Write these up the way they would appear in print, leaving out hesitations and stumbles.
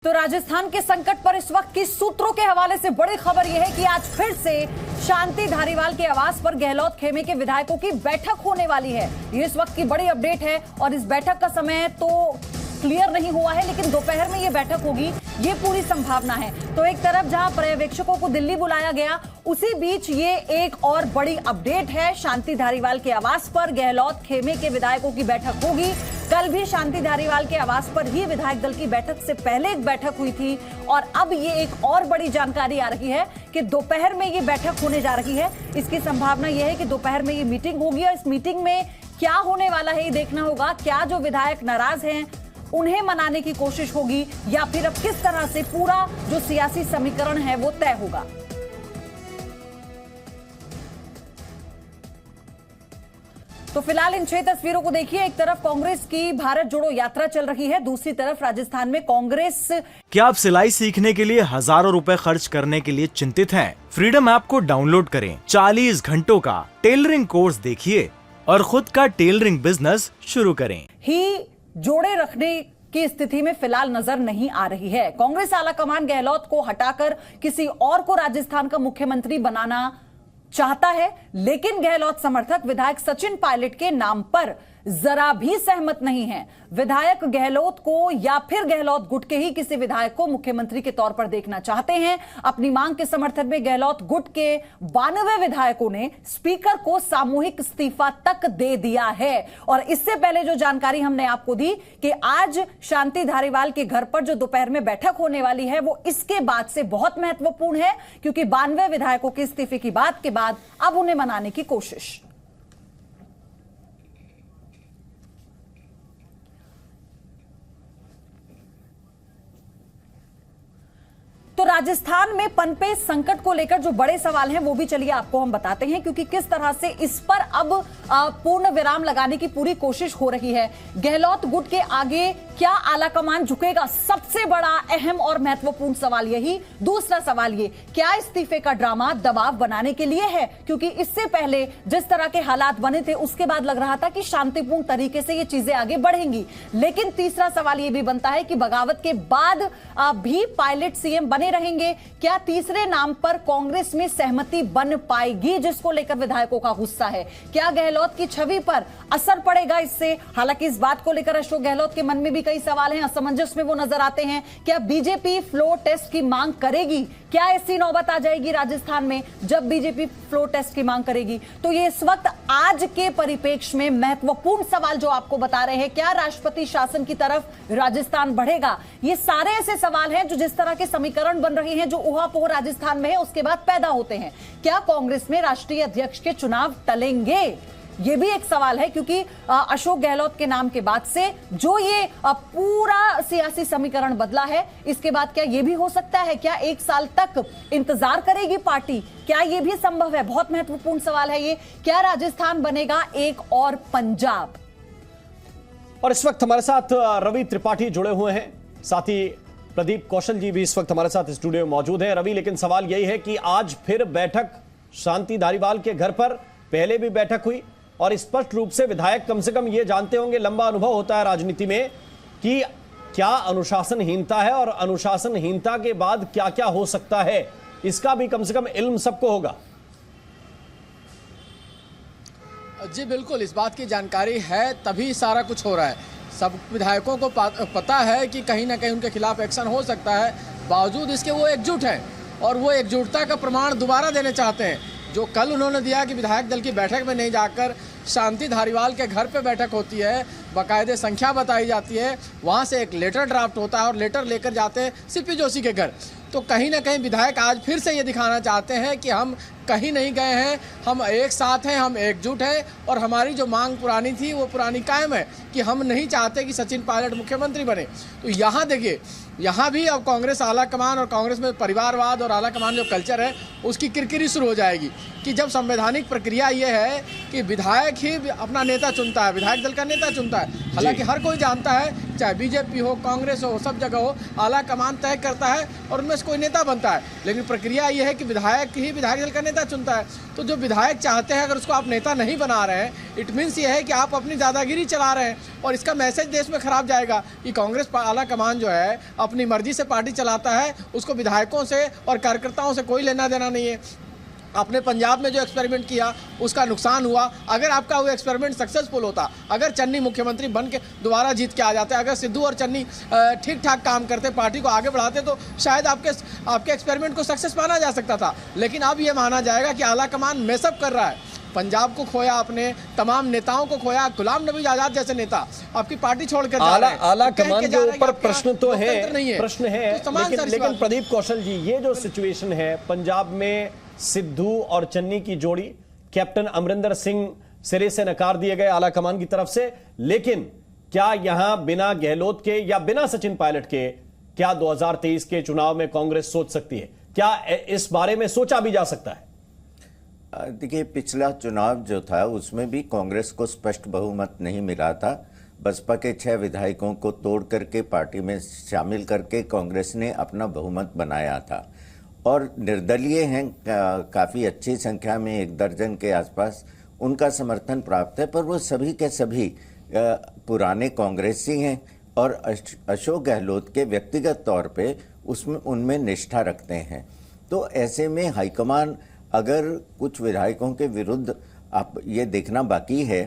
तो राजस्थान के संकट पर इस वक्त की सूत्रों के हवाले से बड़ी खबर यह है कि आज फिर से शांति धारीवाल के आवास पर गहलोत खेमे के विधायकों की बैठक होने वाली है। ये इस वक्त की बड़ी अपडेट है और इस बैठक का समय तो क्लियर नहीं हुआ है, लेकिन दोपहर में ये बैठक होगी, ये पूरी संभावना है। तो एक तरफ जहां पर्यवेक्षकों को दिल्ली बुलाया गया, उसी बीच ये एक और बड़ी अपडेट है। शांति धारीवाल के आवास पर गहलोत खेमे के विधायकों की बैठक होगी। कल भी शांति धारीवाल के आवास पर ही विधायक दल की बैठक से पहले एक बैठक हुई थी और अब ये एक और बड़ी जानकारी आ रही है कि दोपहर में ये बैठक होने जा रही है। इसकी संभावना यह है कि दोपहर में ये मीटिंग होगी और इस मीटिंग में क्या होने वाला है ये देखना होगा। क्या जो विधायक नाराज हैं उन्हें मनाने की कोशिश होगी या फिर अब किस तरह से पूरा जो सियासी समीकरण है वो तय होगा। तो फिलहाल इन 6 तस्वीरों को देखिए। एक तरफ कांग्रेस की भारत जोड़ो यात्रा चल रही है, दूसरी तरफ राजस्थान में कांग्रेस। क्या आप सिलाई सीखने के लिए हजारों रुपए खर्च करने के लिए चिंतित हैं? फ्रीडम ऐप को डाउनलोड करें, 40 घंटों का टेलरिंग कोर्स देखिए और खुद का टेलरिंग बिजनेस शुरू करें। ही जोड़े रखने की स्थिति में फिलहाल नजर नहीं आ रही है। कांग्रेस आलाकमान गहलोत को हटाकर किसी और को राजस्थान का मुख्यमंत्री बनाना चाहता है, लेकिन गहलोत समर्थक विधायक सचिन पायलट के नाम पर जरा भी सहमत नहीं है। विधायक गहलोत को या फिर गहलोत गुट के ही किसी विधायक को मुख्यमंत्री के तौर पर देखना चाहते हैं। अपनी मांग के समर्थन में गहलोत गुट के 92 विधायकों ने स्पीकर को सामूहिक इस्तीफा तक दे दिया है। और इससे पहले जो जानकारी हमने आपको दी कि आज शांति धारीवाल के घर पर जो दोपहर में बैठक होने वाली है वो इसके बाद से बहुत महत्वपूर्ण है, क्योंकि 92 विधायकों के इस्तीफे की बात के बाद अब उन्हें मनाने की कोशिश। तो राजस्थान में पनपे संकट को लेकर जो बड़े सवाल हैं वो भी चलिए आपको हम बताते हैं, क्योंकि किस तरह से इस पर अब पूर्ण विराम लगाने की पूरी कोशिश हो रही है। गहलोत गुट के आगे क्या आलाकमान झुकेगा, सबसे बड़ा अहम और महत्वपूर्ण सवाल यही। दूसरा सवाल ये, क्या इस्तीफे का ड्रामा दबाव बनाने के लिए है, क्योंकि इससे पहले जिस तरह के हालात बने थे उसके बाद लग रहा था कि शांतिपूर्ण तरीके से ये चीजें आगे बढ़ेंगी। लेकिन तीसरा सवाल ये भी बनता है कि बगावत के बाद भी पायलट सीएम बने रहेंगे। क्या तीसरे नाम पर कांग्रेस में सहमति बन पाएगी, जिसको लेकर विधायकों का गुस्सा है। क्या गहलोत की छवि पर असर पड़ेगा इससे। हालांकि इस बात को लेकर अशोक गहलोत के मन में भी कई सवाल हैं, असमंजस में वो नजर आते हैं। क्या बीजेपी फ्लोर टेस्ट की मांग करेगी? क्या ऐसी नौबत आ जाएगी राजस्थान में जब बीजेपी फ्लोर टेस्ट की मांग करेगी? तो ये इस वक्त आज के परिप्रेक्ष्य में महत्वपूर्ण सवाल जो आपको बता रहे हैं। क्या राष्ट्रपति शासन की तरफ राजस्थान बढ़ेगा? ये सारे ऐसे सवाल हैं जो जिस तरह के समीकरण बन रही हैं, जो ऊहापोह राजस्थान में है उसके बाद पैदा होते हैं। क्या कांग्रेस में राष्ट्रीय अध्यक्ष के चुनाव टलेंगे? ये भी एक सवाल है, क्योंकि अशोक गहलोत के नाम के बाद से जो ये पूरा सियासी समीकरण बदला है, इसके बाद क्या ये भी हो सकता है? क्या 1 साल तक इंतजार करेगी पार्टी? क्या ये भी संभव है? बहुत महत्वपूर्ण सवाल है ये। क्या राजस्थान बनेगा एक और पंजाब? और इस वक्त हमारे साथ रवि त्रिपाठी जुड़े हुए हैं, साथ ही प्रदीप कौशल जी भी इस वक्त हमारे साथ स्टूडियो में मौजूद हैं। रवि, लेकिन सवाल यही है कि आज फिर बैठक शांति धारीवाल के घर पर, पहले भी बैठक हुई और स्पष्ट रूप से विधायक कम से कम ये जानते होंगे, लंबा अनुभव होता है राजनीति में, कि क्या अनुशासनहीनता है और अनुशासनहीनता के बाद क्या क्या हो सकता है, इसका भी कम से कम इल्म सबको होगा। जी बिल्कुल, इस बात की जानकारी है तभी सारा कुछ हो रहा है। सब विधायकों को पता है कि कहीं ना कहीं उनके खिलाफ एक्शन हो सकता है, बावजूद इसके वो एकजुट हैं और वो एकजुटता का प्रमाण दोबारा देना चाहते हैं। जो कल उन्होंने दिया कि विधायक दल की बैठक में नहीं जाकर शांति धारीवाल के घर पे बैठक होती है, बाकायदे संख्या बताई जाती है, वहाँ से एक लेटर ड्राफ्ट होता है और लेटर लेकर जाते हैं सीपी जोशी के घर। तो कहीं ना कहीं विधायक आज फिर से ये दिखाना चाहते हैं कि हम कहीं नहीं गए हैं, हम एक साथ हैं, हम एकजुट हैं और हमारी जो मांग पुरानी थी वो पुरानी कायम है कि हम नहीं चाहते कि सचिन पायलट मुख्यमंत्री बने। तो यहाँ देखिए, यहाँ भी अब कांग्रेस आलाकमान और कांग्रेस में परिवारवाद और आलाकमान जो कल्चर है उसकी किरकिरी शुरू हो जाएगी कि जब संवैधानिक प्रक्रिया ये है कि विधायक ही अपना नेता चुनता है, विधायक दल का नेता चुनता है। हालांकि हर कोई जानता है, चाहे बीजेपी हो, कांग्रेस हो, सब जगह हो, आलाकमान तय करता है और उनमें से कोई नेता बनता है। लेकिन प्रक्रिया ये है कि विधायक ही विधायक दल का नेता नेता चुनता है। तो जो विधायक चाहते हैं, अगर उसको आप नेता नहीं बना रहे हैं, इट मीन्स ये है कि आप अपनी दादागिरी चला रहे हैं, और इसका मैसेज देश में खराब जाएगा कि कांग्रेस आला कमान जो है अपनी मर्जी से पार्टी चलाता है, उसको विधायकों से और कार्यकर्ताओं से कोई लेना देना नहीं है। आपने पंजाब में जो एक्सपेरिमेंट किया उसका नुकसान हुआ। अगर आपका वो एक्सपेरिमेंट सक्सेसफुल होता, अगर चन्नी मुख्यमंत्री बन के दोबारा जीत के आ जाते, अगर सिद्धू और चन्नी ठीक ठाक काम करते, पार्टी को आगे बढ़ाते, तो शायद आपके एक्सपेरिमेंट को सक्सेस माना जा सकता था। लेकिन अब ये माना जाएगा कि आला कमान मेसअप कर रहा है। पंजाब को खोया आपने, तमाम नेताओं को खोया, गुलाम नबी आजाद जैसे नेता आपकी पार्टी छोड़कर जा रहे हैं। आला कमान के ऊपर प्रश्न तो है, प्रश्न है, लेकिन प्रदीप कौशल जी, ये जो सिचुएशन है पंजाब में, सिद्धू और चन्नी की जोड़ी, कैप्टन अमरिंदर सिंह सिरे से नकार दिए गए आला कमान की तरफ से, लेकिन क्या यहां बिना गहलोत के या बिना सचिन पायलट के क्या 2023 के चुनाव में कांग्रेस सोच सकती है? क्या इस बारे में सोचा भी जा सकता है? देखिए, पिछला चुनाव जो था उसमें भी कांग्रेस को स्पष्ट बहुमत नहीं मिला था। बसपा के 6 विधायकों को तोड़ करके पार्टी में शामिल करके कांग्रेस ने अपना बहुमत बनाया था, और निर्दलीय हैं काफ़ी अच्छी संख्या में, 1 दर्जन के आसपास उनका समर्थन प्राप्त है, पर वो सभी के सभी पुराने कांग्रेसी हैं और अशोक गहलोत के व्यक्तिगत तौर पे उनमें निष्ठा रखते हैं। तो ऐसे में हाईकमान अगर कुछ विधायकों के विरुद्ध, आप ये देखना बाकी है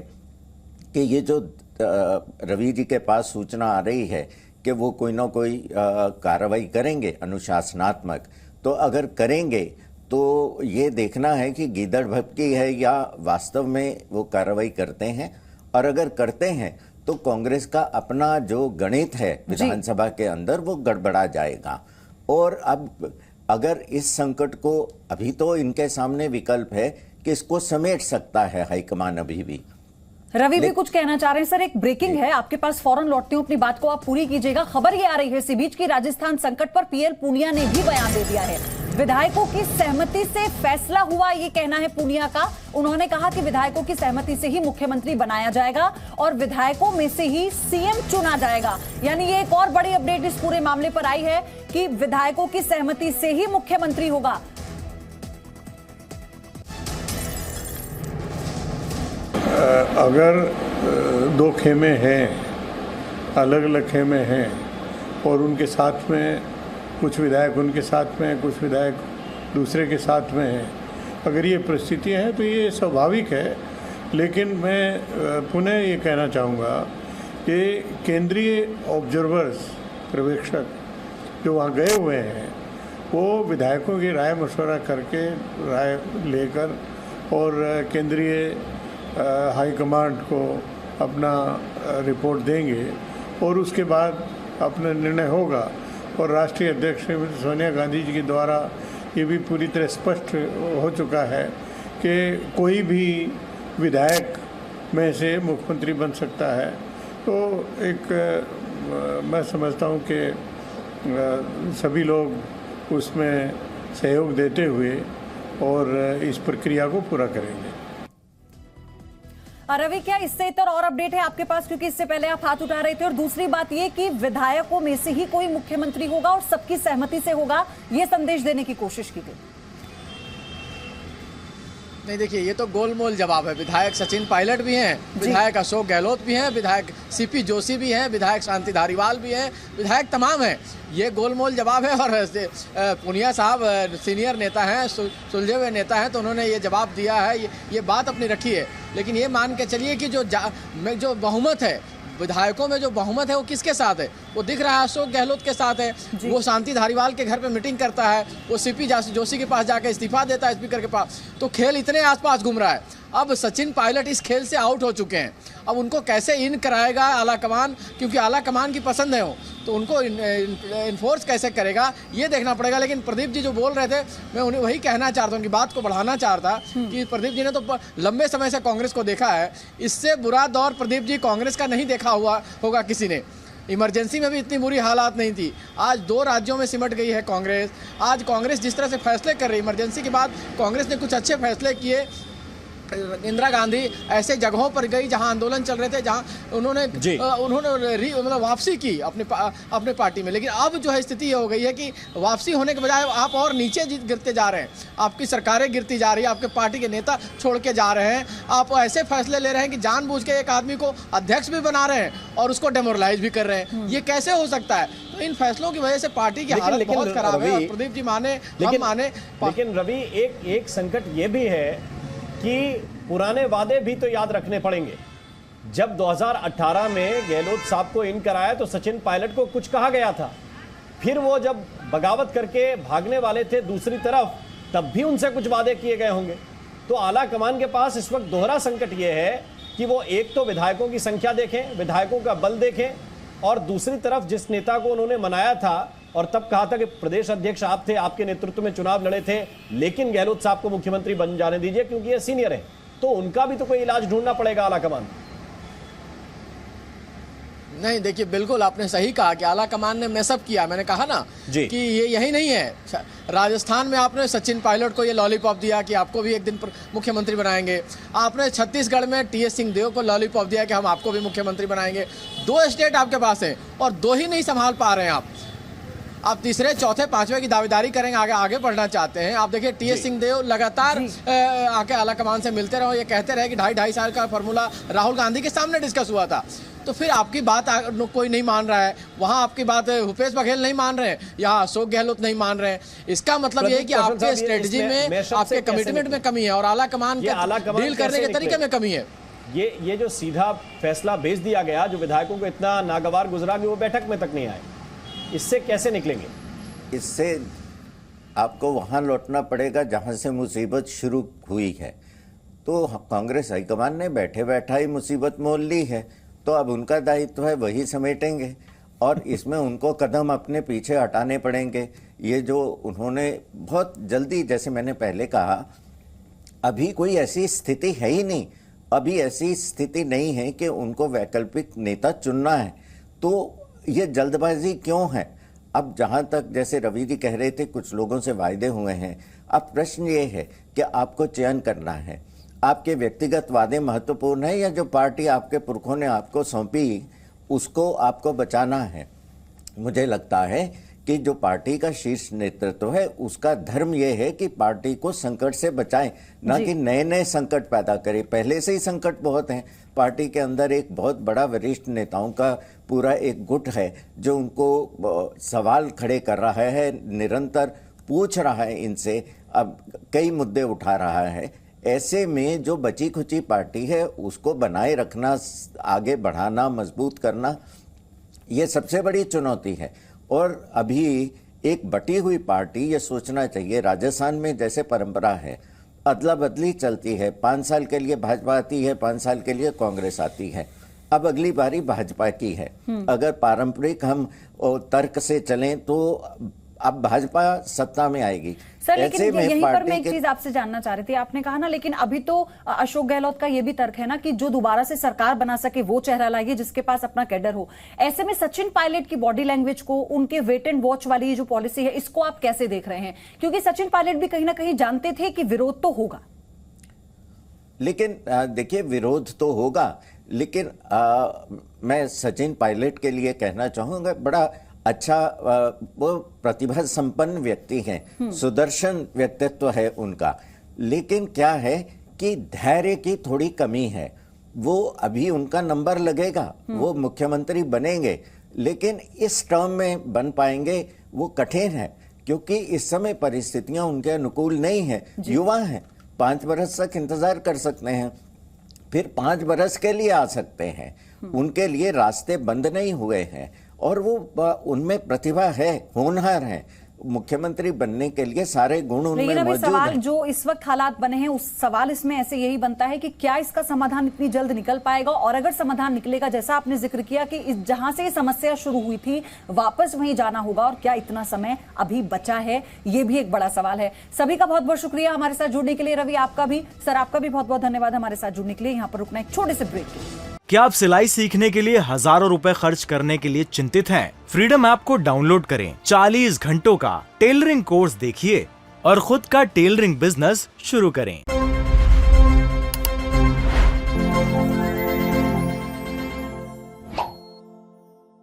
कि ये जो रवि जी के पास सूचना आ रही है कि वो कोई ना कोई कार्रवाई करेंगे अनुशासनात्मक, तो अगर करेंगे तो ये देखना है कि गीदड़ भभकी है या वास्तव में वो कार्रवाई करते हैं, और अगर करते हैं तो कांग्रेस का अपना जो गणित है विधानसभा के अंदर वो गड़बड़ा जाएगा। और अब अगर इस संकट को, अभी तो इनके सामने विकल्प है कि इसको समेट सकता है हाईकमान अभी भी। रवि भी कुछ कहना चाह रहे हैं। सर, एक ब्रेकिंग है आपके पास, फौरन लौटती हूं, अपनी बात को आप पूरी कीजिएगा। खबर ये आ रही है इसी बीच की राजस्थान संकट पर पीएल पूनिया ने भी बयान दे दिया है। विधायकों की सहमति से फैसला हुआ, ये कहना है पूनिया का। उन्होंने कहा कि विधायकों की सहमति से ही मुख्यमंत्री बनाया जाएगा और विधायकों में से ही सीएम चुना जाएगा। यानी ये एक और बड़ी अपडेट इस पूरे मामले पर आई है कि विधायकों की सहमति से ही मुख्यमंत्री होगा। अगर 2 खेमे हैं, अलग अलग खेमे हैं, और उनके साथ में कुछ विधायक उनके साथ में, कुछ विधायक दूसरे के साथ में हैं, अगर ये परिस्थितियाँ हैं तो ये स्वाभाविक है। लेकिन मैं पुनः ये कहना चाहूँगा कि केंद्रीय ऑब्जर्वर्स, पर्यवेक्षक जो वहाँ गए हुए हैं, वो विधायकों की राय मशवरा करके, राय लेकर, और केंद्रीय हाईकमांड को अपना रिपोर्ट देंगे, और उसके बाद अपना निर्णय होगा। और राष्ट्रीय अध्यक्ष श्रीमती सोनिया गांधी जी के द्वारा ये भी पूरी तरह स्पष्ट हो चुका है कि कोई भी विधायक में से मुख्यमंत्री बन सकता है। तो एक मैं समझता हूँ कि सभी लोग उसमें सहयोग देते हुए और इस प्रक्रिया को पूरा करेंगे। रवि, क्या इससे इतर और अपडेट है आपके पास, क्योंकि इससे पहले आप हाथ उठा रहे थे? और दूसरी बात ये कि विधायकों में से ही कोई मुख्यमंत्री होगा और सबकी सहमति से होगा, ये संदेश देने की कोशिश की गई। नहीं, देखिए, ये तो गोलमोल जवाब है। विधायक सचिन पायलट भी हैं, विधायक अशोक गहलोत भी हैं, विधायक सीपी जोशी भी हैं, विधायक शांति धारीवाल भी हैं, विधायक तमाम हैं। ये गोलमोल जवाब है। और पूनिया साहब सीनियर नेता हैं, सुलझे हुए नेता हैं, तो उन्होंने ये जवाब दिया है, ये बात अपनी रखी है। लेकिन ये मान के चलिए कि जो बहुमत है विधायकों में, जो बहुमत है वो किसके साथ है? वो दिख रहा है अशोक गहलोत के साथ है। वो शांति धारीवाल के घर पे मीटिंग करता है, वो सीपी जोशी के पास जाकर इस्तीफा देता है स्पीकर के पास। तो खेल इतने आसपास घूम रहा है। अब सचिन पायलट इस खेल से आउट हो चुके हैं। अब उनको कैसे इन कराएगा आला कमान, क्योंकि आला कमान की पसंद है वो, तो उनको इन्फोर्स कैसे करेगा ये देखना पड़ेगा। लेकिन प्रदीप जी जो बोल रहे थे, मैं उन्हें वही कहना चाहता हूँ कि बात को बढ़ाना चाहता कि प्रदीप जी ने तो लंबे समय से कांग्रेस को देखा है। इससे बुरा दौर प्रदीप जी कांग्रेस का नहीं देखा हुआ होगा किसी ने। इमरजेंसी में भी इतनी बुरी हालात नहीं थी। आज 2 राज्यों में सिमट गई है कांग्रेस। आज कांग्रेस जिस तरह से फैसले कर रही है, इमरजेंसी के बाद कांग्रेस ने कुछ अच्छे फैसले किए। इंदिरा गांधी ऐसे जगहों पर गई जहां आंदोलन चल रहे थे, जहां उन्होंने मतलब वापसी की अपने पार्टी में। लेकिन अब जो है स्थिति ये हो गई है कि वापसी होने के बजाय आप और नीचे गिरते जा रहे हैं, आपकी सरकारें गिरती जा रही है, आपके पार्टी के नेता छोड़ के जा रहे हैं। आप ऐसे फैसले ले रहे हैं कि जानबूझ के एक आदमी को अध्यक्ष भी बना रहे हैं और उसको डेमोरलाइज भी कर रहे हैं। ये कैसे हो सकता है? तो इन फैसलों की वजह से पार्टी की हालत बहुत खराब है। और प्रदीप जी माने हम माने, लेकिन रवि एक संकट ये भी है कि पुराने वादे भी तो याद रखने पड़ेंगे। जब 2018 में गहलोत साहब को इन कराया तो सचिन पायलट को कुछ कहा गया था, फिर वो जब बगावत करके भागने वाले थे दूसरी तरफ, तब भी उनसे कुछ वादे किए गए होंगे। तो आला कमान के पास इस वक्त दोहरा संकट ये है कि वो एक तो विधायकों की संख्या देखें, विधायकों का बल देखें, और दूसरी तरफ जिस नेता को उन्होंने मनाया था और तब कहा था कि प्रदेश अध्यक्ष आप थे, आपके नेतृत्व में चुनाव लड़े थे, लेकिन गहलोत साहब को मुख्यमंत्री बन जाने दीजिए क्योंकि ये सीनियर है, तो उनका भी तो कोई इलाज ढूंढना पड़ेगा आलाकमान। नहीं, देखिए बिल्कुल आपने सही कहा कि आला कमान ने मैसअप किया। मैंने कहा ना कि ये यही नहीं है। राजस्थान में आपने सचिन पायलट को ये लॉलीपॉप दिया कि आपको भी एक दिन मुख्यमंत्री बनाएंगे। आपने छत्तीसगढ़ में टीएस सिंहदेव को लॉलीपॉप दिया कि हम आपको भी मुख्यमंत्री बनाएंगे। 2 स्टेट आपके पास हैं और 2 ही नहीं संभाल पा रहे हैं आप तीसरे, चौथे, पांचवे की दावेदारी करेंगे, आगे बढ़ना चाहते हैं। आप देखिए टीएस सिंहदेव लगातार आके आला कमान से मिलते रहो, ये कहते रहे कि 2.5 साल का फॉर्मूला राहुल गांधी के सामने डिस्कस हुआ था। तो फिर आपकी बात कोई नहीं मान रहा है, वहां आपकी बात भूपेश बघेल नहीं मान रहे हैं, यहाँ अशोक गहलोत नहीं मान रहे हैं। इसका मतलब ये है कि आपके स्ट्रेटजी में, आपके कमिटमेंट में कमी है और आला कमान के डील करने के तरीके में कमी है। ये जो सीधा फैसला भेज दिया गया, जो विधायकों को इतना नागवार गुजरा कि वो बैठक में तक नहीं आए, इससे कैसे निकलेंगे? इससे आपको वहां लौटना पड़ेगा जहां से मुसीबत शुरू हुई है। तो कांग्रेस हाईकमान ने बैठे बैठा ही मुसीबत मोल ली है, तो अब उनका दायित्व है वही समेटेंगे और इसमें उनको कदम अपने पीछे हटाने पड़ेंगे। ये जो उन्होंने बहुत जल्दी, जैसे मैंने पहले कहा, अभी कोई ऐसी स्थिति है ही नहीं, अभी ऐसी स्थिति नहीं है कि उनको वैकल्पिक नेता चुनना है, तो ये जल्दबाजी क्यों है? अब जहां तक जैसे रवि जी कह रहे थे कुछ लोगों से वायदे हुए हैं, अब प्रश्न ये है कि आपको चयन करना है, आपके व्यक्तिगत वादे महत्वपूर्ण है या जो पार्टी आपके पुरखों ने आपको सौंपी उसको आपको बचाना है। मुझे लगता है कि जो पार्टी का शीर्ष नेतृत्व है उसका धर्म यह है कि पार्टी को संकट से बचाए, ना कि नए नए संकट पैदा करे। पहले से ही संकट बहुत हैं, पार्टी के अंदर एक बहुत बड़ा वरिष्ठ नेताओं का पूरा एक गुट है जो उनको सवाल खड़े कर रहा है, निरंतर पूछ रहा है इनसे, अब कई मुद्दे उठा रहा है। ऐसे में जो बची खुची पार्टी है उसको बनाए रखना, आगे बढ़ाना, मजबूत करना, ये सबसे बड़ी चुनौती है। और अभी एक बटी हुई पार्टी ये सोचना चाहिए, राजस्थान में जैसे परंपरा है, अदला बदली चलती है, 5 साल के लिए भाजपा आती है, 5 साल के लिए कांग्रेस आती है, अब अगली बारी भाजपा की है। अगर पारंपरिक हम तर्क से चलें तो अब भाजपा सत्ता में आएगी। सर, लेकिन यहीं पर मैं एक चीज आपसे जानना चाह रही थी। आपने कहा ना, लेकिन अभी तो अशोक गहलोत का ये भी तर्क है ना कि जो दोबारा से सरकार बना सके वो चेहरा लाइए जिसके पास अपना कैडर हो। ऐसे में सचिन पायलट की बॉडी लैंग्वेज को, उनके वेट एंड वॉच वाली ये जो पॉलिसी है, इसको आप कैसे देख रहे हैं? क्योंकि सचिन पायलट भी कहीं ना कहीं जानते थे कि विरोध तो होगा। लेकिन देखिए, विरोध तो होगा, लेकिन मैं सचिन पायलट के लिए कहना चाहूंगा, बड़ा अच्छा वो प्रतिभा संपन्न व्यक्ति हैं, सुदर्शन व्यक्तित्व है उनका, लेकिन क्या है कि धैर्य की थोड़ी कमी है। वो अभी उनका नंबर लगेगा, वो मुख्यमंत्री बनेंगे, लेकिन इस टर्म में बन पाएंगे वो कठिन है, क्योंकि इस समय परिस्थितियां उनके अनुकूल नहीं है। युवा हैं, 5 बरस तक इंतजार कर सकते हैं, फिर 5 बरस के लिए आ सकते हैं, उनके लिए रास्ते बंद नहीं हुए हैं और वो उनमें प्रतिभा है, होनहार है, मुख्यमंत्री बनने के लिए सारे गुण उनमें मौजूद हैं। सवाल जो इस वक्त हालात बने हैं, उस सवाल इसमें ऐसे यही बनता है कि क्या इसका समाधान इतनी जल्द निकल पाएगा, और अगर समाधान निकलेगा, जैसा आपने जिक्र किया कि जहां से ये समस्या शुरू हुई थी वापस वहीं जाना होगा, और क्या इतना समय अभी बचा है, ये भी एक बड़ा सवाल है। सभी का बहुत बहुत शुक्रिया हमारे साथ जुड़ने के लिए। रवि, आपका भी, सर आपका भी बहुत बहुत धन्यवाद हमारे साथ जुड़ने के लिए। यहाँ पर रुकना एक छोटे से ब्रेक के लिए। क्या आप सिलाई सीखने के लिए हजारों रुपए खर्च करने के लिए चिंतित हैं? फ्रीडम ऐप को डाउनलोड करें, 40 घंटों का टेलरिंग कोर्स देखिए और खुद का टेलरिंग बिजनेस शुरू करें।